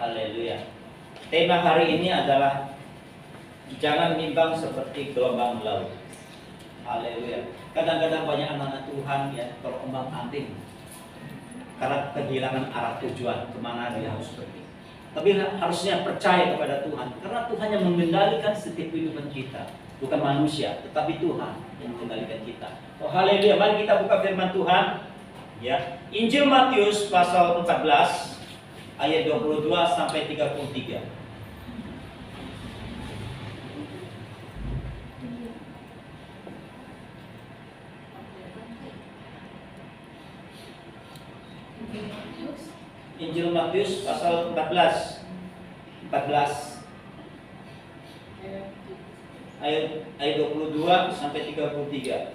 Haleluya. Tema hari ini adalah jangan bimbang seperti gelombang laut. Haleluya. Kadang-kadang banyak anak-anak Tuhan ya terombang-ambing karena kehilangan arah tujuan kemana dia harus pergi. Tapi harusnya percaya kepada Tuhan, karena Tuhan yang mengendalikan setiap kehidupan kita, bukan manusia, tetapi Tuhan yang mengendalikan kita. Oh haleluya, mari kita buka firman Tuhan. Ya, Injil Matius pasal 14 ayat 22 sampai 33. Injil Matius pasal 14 ayat 22 sampai 33.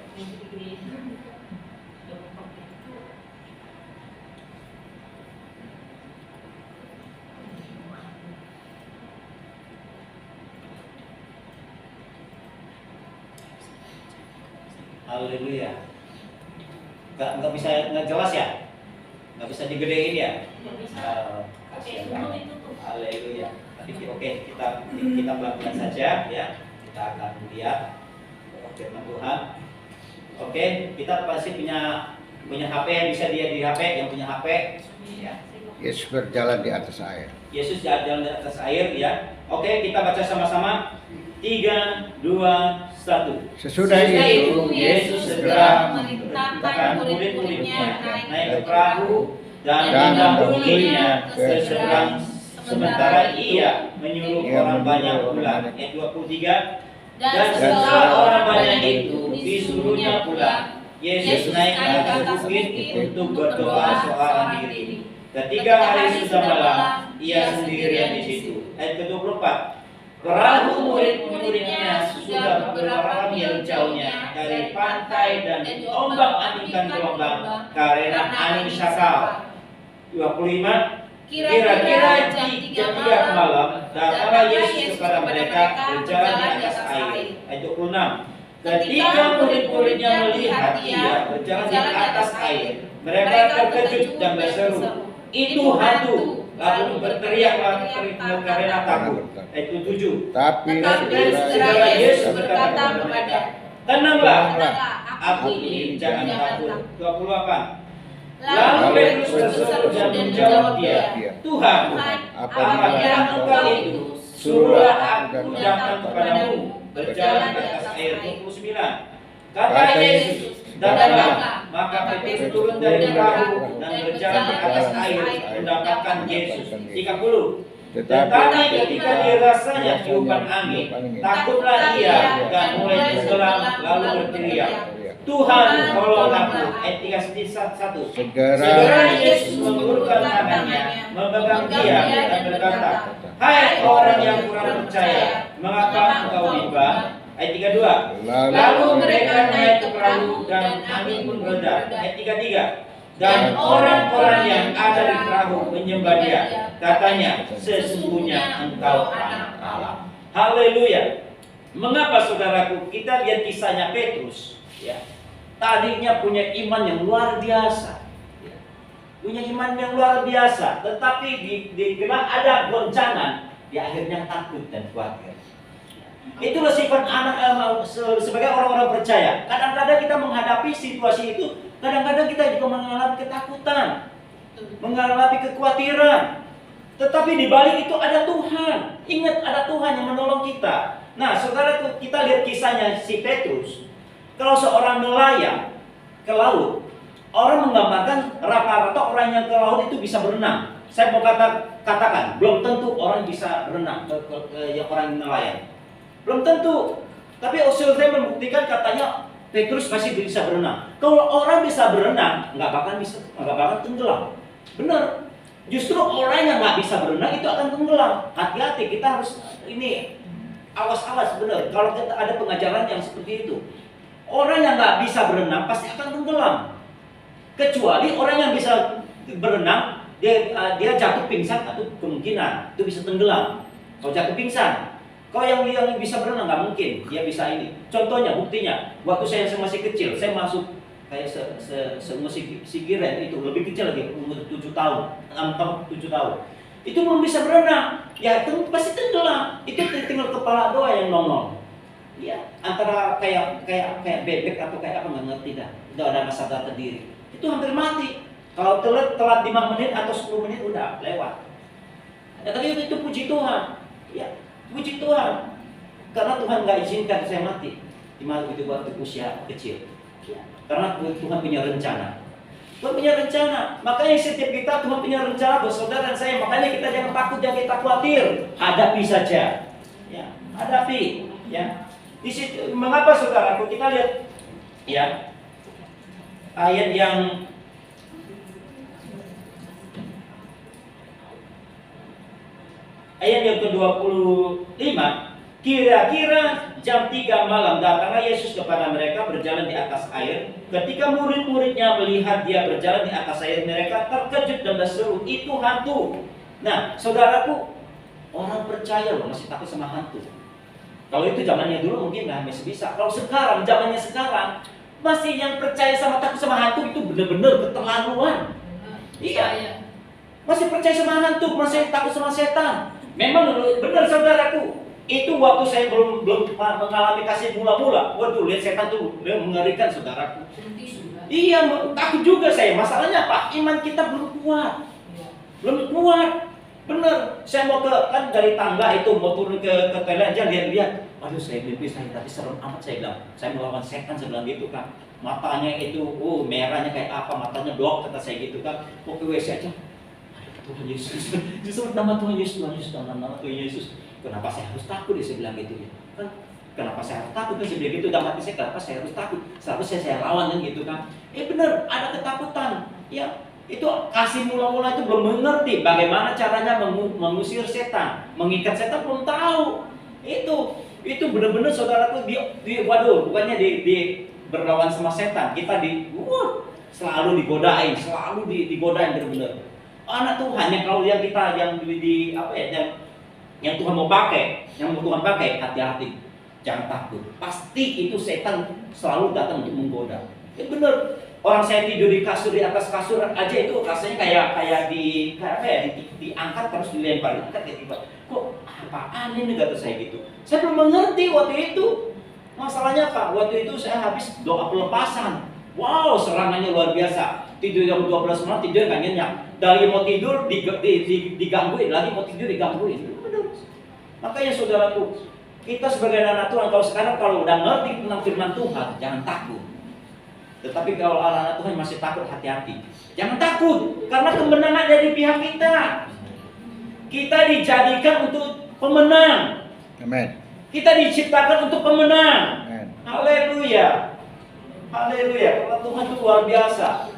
Haleluya. Nggak bisa, nggak jelas ya? Nggak bisa digedein ya? Kasihan banget. Haleluya. Oke, kita pelan-pelan saja ya. Kita akan lihat firman Tuhan. Oke, kita pasti punya HP, bisa dia di HP, yang punya HP ya. Yesus berjalan di atas air. Yesus berjalan di atas air ya. Oke, kita baca sama-sama. 3, 2, 1. Sesudah itu Yesus segera memerintahkan murid-muridnya naik ke perahu dan mendahulinya ke seberang, sementara ia menyuruh orang banyak pulang. Ayat 23. Dan setelah orang banyak itu disuruhnya pulang, Yesus naik ke atas bukit untuk berdoa seorang diri. Ketika hari sudah malam, ia sendirian di situ. Ayat ke-24. Perahu murid-muridnya sudah beberapa mil jauhnya dari pantai dan diombang-ambingkan gelombang karena angin syakal. 25. Kira-kira jam 3 malam datanglah Yesus kepada mereka berjalan di atas air. Ayat 26. Ketika murid-muridnya melihat dia berjalan di atas air, mereka terkejut dan berseru, "Itu hantu!" Lalu berteriaklah karena takut. Ayat 7. Tapi segera Yesus berkata kepada mereka, "Tenanglah, aku ini, jangan takut." 28. Lalu Petrus terseru dan menjawab dia, "Tuhan, apabila engkau itu, suruhlah aku datang kepadamu berjalan di atas air." 29. Kata Yesus, "Datanglah." Maka Petrus turun dari perahu dan berjalan di atas air mendapatkan Yesus. 30. Tetapi ketika dirasanya tiupan angin, takutlah ia dan mulai tenggelam lalu berteriak, "Tuhan, tolong aku." Ayat 31. Segera Yesus mengulurkan tangannya, memegang dia dan berkata, "Hai orang yang kurang percaya, mengapa engkau bimbang?" Ayat 32. Lalu mereka naik ke perahu dan angin pun reda. Ayat 33. Dan orang-orang yang ada di perahu menyembah dia. Katanya, "Sesungguhnya engkau anak Allah." Haleluya. Mengapa saudaraku? Kita lihat kisahnya Petrus ya. Tadinya punya iman yang luar biasa ya. Punya iman yang luar biasa, tetapi karena ada goncangan, dia akhirnya takut dan khawatir. Itulah sifat anak sebagai orang-orang percaya. Kadang-kadang kita menghadapi situasi itu, kadang-kadang kita juga mengalami ketakutan, mengalami kekhawatiran. Tetapi di balik itu ada Tuhan. Ingat, ada Tuhan yang menolong kita. Nah, saudara, kita lihat kisahnya si Petrus. Kalau seorang nelayan ke laut, orang menggambarkan rata-rata orang yang ke laut itu bisa berenang. Saya mau katakan, belum tentu orang bisa berenang yang orang nelayan. Belum tentu. Tapi saya membuktikan katanya Petrus masih bisa berenang. Kalau orang bisa berenang, nggak bakal tenggelam. Benar. Justru orang yang nggak bisa berenang itu akan tenggelam. Hati-hati, kita harus ini awas-awas benar. Kalau kita ada pengajaran yang seperti itu, orang yang nggak bisa berenang pasti akan tenggelam. Kecuali orang yang bisa berenang, dia jatuh pingsan atau kemungkinan itu bisa tenggelam. Kalau jatuh pingsan. Kalau yang bisa berenang nggak mungkin, dia bisa ini. Contohnya, buktinya, waktu saya masih kecil, saya masuk kayak seumur si Giren itu lebih kecil lagi, umur 7 tahun, 6 tahun, 7 tahun. itu belum bisa berenang, ya pasti tenggelam. Itu tinggal kepala doa yang nongol. Ya, antara kayak bebek atau kayak apa nggak ngerti dah. Udah ada masa sadar diri. Itu hampir mati. Kalau telat 5 menit atau 10 menit udah lewat. Ya, tapi itu puji Tuhan. Ya, puji Tuhan. Karena Tuhan nggak izinkan saya mati di waktu usia kecil. Ya, karena Tuhan punya rencana. Tuhan punya rencana. Makanya setiap kita Tuhan punya rencana buat saudara dan saya. Makanya kita jangan takut, jangan kita khawatir. Hadapi saja. Ya, hadapi. Ya. Di situ, mengapa saudaraku? Kita lihat ya ayat yang ke-25. Kira-kira jam 3 malam datanglah Yesus kepada mereka berjalan di atas air. Ketika murid-muridnya melihat dia berjalan di atas air, mereka terkejut dan berseru, itu hantu. Nah, saudaraku, orang percaya loh masih takut sama hantu. Kalau itu zamannya dulu mungkin masih bisa. Kalau sekarang, zamannya sekarang, masih yang percaya sama takut sama hantu itu benar-benar keterlaluan. Iya. Masih percaya sama hantu, masih takut sama setan. Memang benar saudaraku. Itu waktu saya belum mengalami kasih mula-mula. Waduh, lihat setan tuh, dia mengerikan saudaraku. Iya, takut juga saya. Masalahnya apa? Iman kita belum kuat. Belum kuat. Bener, saya mau kan dari tangga itu mau turun ke toilet aja lihat. Aduh, saya mimpi saya tapi serem amat saya bilang. Saya melawan setan saya bilang gitu kan. Matanya itu, merahnya kayak apa? Matanya blok kata saya gitu kan. Mau ke WC aja. Tuhan Yesus, justru nama Tuhan Yesus, nama Tuhan Yesus. Kenapa saya harus takut? Saya bilang gitu ya. Kan kenapa saya harus takut? Saya bilang gitu dalam hati saya, kenapa saya harus takut? Seharusnya saya lawan kan gitu kan. Benar, ada ketakutan. Ya, itu kasih mula-mula itu belum mengerti bagaimana caranya mengusir setan, mengikat setan belum tahu. Itu benar-benar saudaraku waduh, bukannya di berlawan sama setan, kita selalu digodain, digodain benar-benar. Anak Tuhan yang kalau yang kita yang Tuhan mau pakai, hati-hati, jangan takut. Pasti itu setan selalu datang untuk menggoda. Benar. Orang saya tidur di kasur, di atas kasur aja itu rasanya kayak diangkat terus dilempar, kok apaan ini kata saya gitu. Saya belum mengerti waktu itu. Masalahnya apa? Waktu itu saya habis doa pelepasan. Wow, serangannya luar biasa. Tidur jam 12 malam, tidur nggak nyenyak. Dari mau tidur digangguin, lagi mau tidur digangguin. Benar. Makanya saudaraku, kita sebagai anak Tuhan kalau udah ngerti tentang firman Tuhan, jangan takut. Tetapi kalau anak Tuhan masih takut, hati-hati. Jangan takut, karena kemenangan ada di pihak kita. Kita dijadikan untuk pemenang. Amin. Kita diciptakan untuk pemenang. Haleluya. Haleluya. Karena Tuhan itu luar biasa.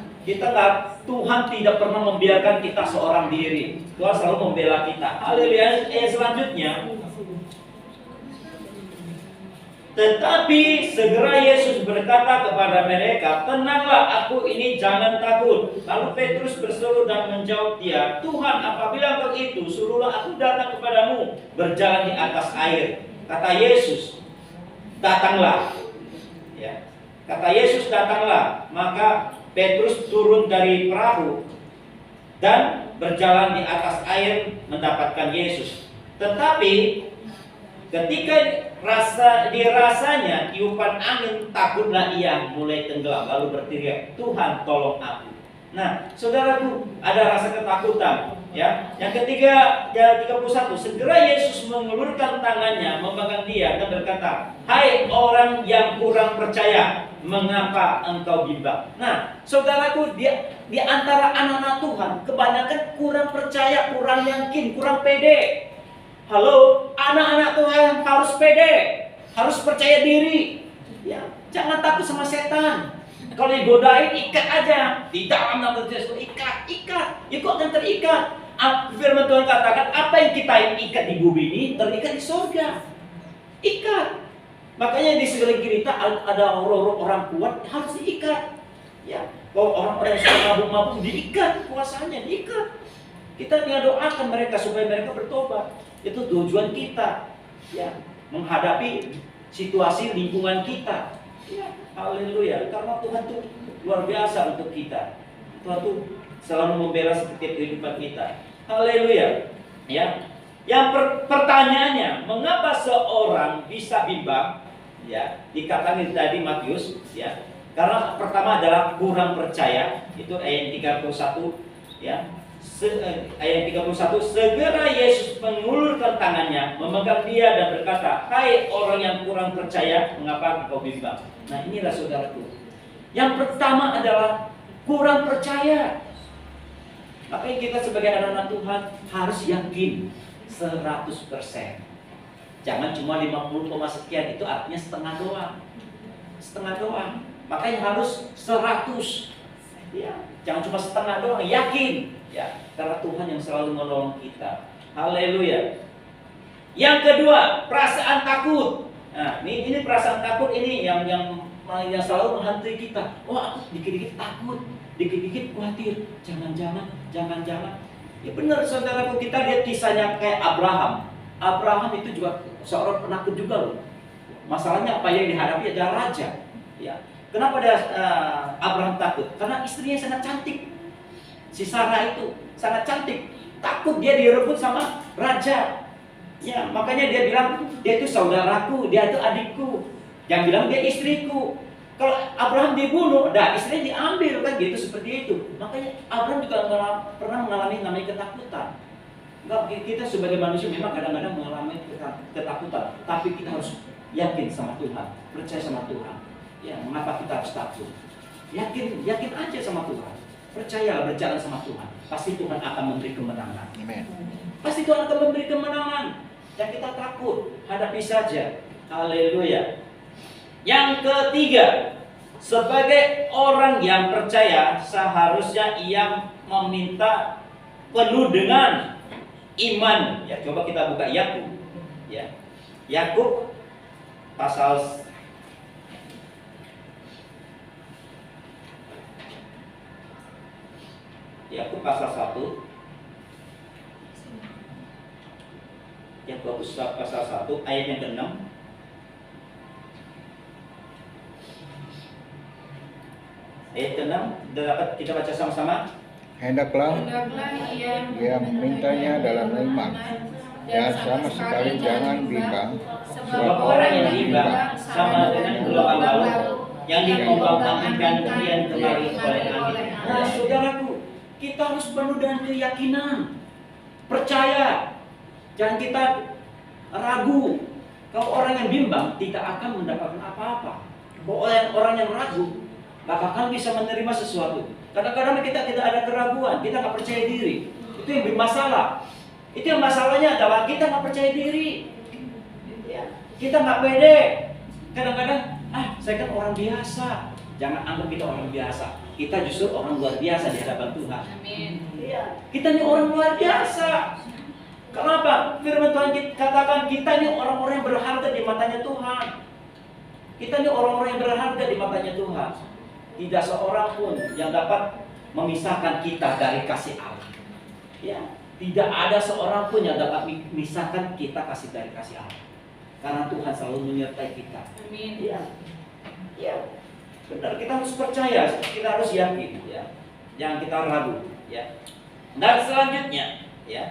Tuhan tidak pernah membiarkan kita seorang diri. Tuhan selalu membela kita. Haleluya. Selanjutnya. Tetapi segera Yesus berkata kepada mereka, tenanglah, aku ini, jangan takut. Lalu Petrus berseru dan menjawab dia, Tuhan, apabila begitu, suruhlah aku datang kepadamu berjalan di atas air. Kata Yesus, datanglah. Ya. Kata Yesus, datanglah. Maka Petrus turun dari perahu dan berjalan di atas air mendapatkan Yesus. Tetapi ketika dirasanya tiupan angin, takutlah ia mulai tenggelam, lalu berteriak, Tuhan tolong aku. Nah, saudaraku, ada rasa ketakutan. Ya, yang ketiga, 31, segera Yesus mengulurkan tangannya, memegang dia dan berkata, hai orang yang kurang percaya, mengapa engkau bimbang? Nah, saudaraku, di antara anak-anak Tuhan, kebanyakan kurang percaya, kurang yakin, kurang pede. Halo, anak-anak Tuhan harus pede, harus percaya diri. Ya, jangan takut sama setan. Kalau digodain, ikat aja. Di dalam nama Yesus, ikat. Ya kok akan terikat. Firman Tuhan katakan, apa yang kita ikat di bumi ini, terikat di surga. Ikat. Makanya di sekeliling kita ada orang kuat, harus diikat. Ya, kalau orang-orang yang suka mabuk-mabuk, diikat kuasanya, diikat. Kita doakan mereka supaya mereka bertobat. Itu tujuan kita, ya, menghadapi situasi lingkungan kita. Ya, haleluya. Karena Tuhan itu luar biasa untuk kita. Tuhan itu selalu membela setiap kehidupan kita. Haleluya. Ya. Pertanyaannya, mengapa seorang bisa bimbang? Ya, dikatakan tadi Matius, ya. Karena pertama adalah kurang percaya, itu ayat 31, ya. Ayat 31, segera Yesus mengulurkan tangannya, memegang dia dan berkata, "Hai orang yang kurang percaya, mengapa engkau bimbang?" Nah, inilah saudaraku. Yang pertama adalah kurang percaya. Makanya kita sebagai anak-anak Tuhan harus yakin 100%. Jangan cuma 50, sekian, itu artinya setengah doang. Setengah doang. Makanya harus 100. Ya, jangan cuma setengah doang, yakin. Ya, karena Tuhan yang selalu menolong kita. Haleluya. Yang kedua, perasaan takut. Nah, ini perasaan takut ini yang selalu menghantui kita. Wah, aku dikit-dikit takut, dikit-dikit khawatir. Jangan-jangan. Ya benar saudaraku, kita lihat kisahnya kayak Abraham. Abraham itu juga seorang penakut juga loh. Masalahnya apa yang dihadapi adalah raja. Ya. Kenapa Abraham takut? Karena istrinya sangat cantik. Si Sarah itu sangat cantik. Takut dia direbut sama raja. Ya, makanya dia bilang dia itu saudaraku, dia itu adikku. Yang bilang dia istriku. Kalau Abraham dibunuh, istrinya diambil kan gitu, seperti itu. Makanya Abraham juga pernah mengalami namanya ketakutan. Kita sebagai manusia memang kadang-kadang mengalami ketakutan, tapi kita harus yakin sama Tuhan, percaya sama Tuhan. Ya, mengapa kita harus takut? Yakin aja sama Tuhan. Percayalah, berjalan sama Tuhan. Pasti Tuhan akan memberi kemenangan. Amen. Pasti Tuhan akan memberi kemenangan. Dan kita takut, hadapi saja. Haleluya. Yang ketiga, sebagai orang yang percaya, seharusnya ia meminta penuh dengan iman. Ya, coba kita buka Yakub. Ya. Yakub pasal Yakub pasal 1. Yakub pasal 1 ayat yang ke-6. Ayat ke-6 dapat kita baca sama-sama. Hendaklah ia memintanya dalam iman, dan sama sekali jangan bimbang, Sebab orang yang bimbang sama dengan gelombang laut yang diombang-ambingkan kian kemari oleh angin. Nah, saudaraku, kita harus penuh dengan keyakinan, percaya. Jangan kita ragu. Kalau orang yang bimbang tidak akan mendapatkan apa-apa. Kalau orang yang ragu gak akan bisa menerima sesuatu. Kadang-kadang kita ada keraguan, kita gak percaya diri. Itu yang bermasalah. Itu yang masalahnya adalah kita gak percaya diri. Kita gak pede. Kadang-kadang, saya kan orang biasa. Jangan anggap kita orang biasa. Kita justru orang luar biasa di hadapan Tuhan. Amin. Kita ini orang luar biasa. Kenapa? Firman Tuhan katakan kita ini orang-orang yang berharga di matanya Tuhan. Kita ini orang-orang yang berharga di matanya Tuhan. Tidak seorang pun yang dapat memisahkan kita dari kasih Allah. Ya, tidak ada seorang pun yang dapat memisahkan kita dari kasih Allah. Karena Tuhan selalu menyertai kita. Amin. Ya. Benar, kita harus percaya, kita harus yakin, ya. Jangan kita ragu, ya. Dan selanjutnya, ya.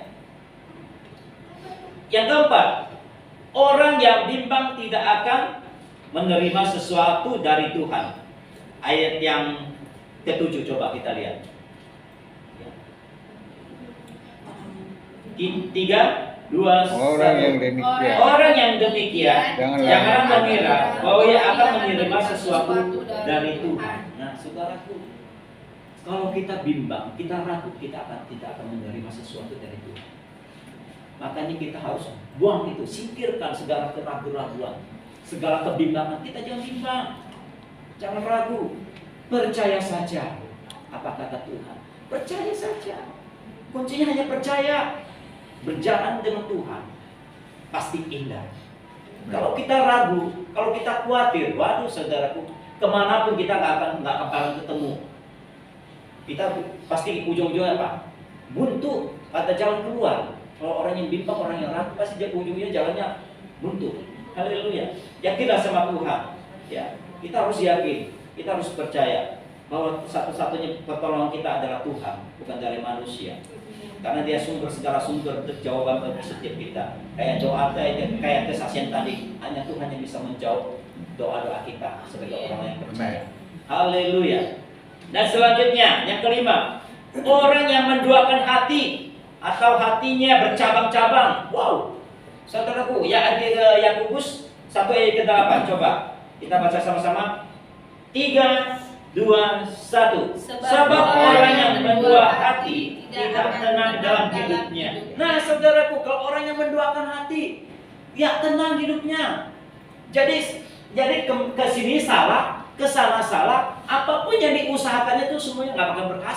Yang keempat, orang yang bimbang tidak akan menerima sesuatu dari Tuhan. Ayat yang ke-7 coba kita lihat. 3, 2, 1. Orang yang demikian janganlah mengira bahwa ia akan menerima sesuatu dari Tuhan. Nah, saudaraku, kalau kita bimbang, kita ragu, kita tidak akan menerima sesuatu dari Tuhan. Makanya kita harus buang itu, singkirkan segala keraguan-raguan, segala kebimbangan. Kita jangan bimbang, jangan ragu, percaya saja apa kata Tuhan. Percaya saja. Kuncinya hanya percaya. Berjalan dengan Tuhan pasti indah. Kalau kita ragu, kalau kita khawatir, waduh saudaraku, kemanapun kita nggak akan ketemu. Kita pasti ujung-ujungnya apa? Buntu, ada jalan keluar. Kalau orang yang bimbang, orang yang ragu, pasti ujung-ujungnya jalannya buntu. Haleluya. Yakinlah sama Tuhan. Ya, kita harus yakin, kita harus percaya bahwa satu-satunya pertolongan kita adalah Tuhan, bukan dari manusia. Karena dia sumber segala sumber untuk jawaban bagi setiap kita. Kayak doa, kayak kesaksian tadi, hanya Tuhan yang bisa menjawab doa-doa kita sebagai orang yang percaya. Haleluya. Dan selanjutnya, yang kelima, orang yang menduakan hati atau hatinya bercabang-cabang. Wow, saudaraku, ya Yakobus 1 ayat ke-8, coba kita baca sama-sama. 3, 2, 1. Sebab orang yang mendua hati tidak tenang dalam hidupnya. Nah, saudaraku, kalau orang yang menduakan hati, ya tenang hidupnya. Jadi ke sini salah, ke sana salah, apapun yang diusahakannya itu semuanya nggak akan berhasil.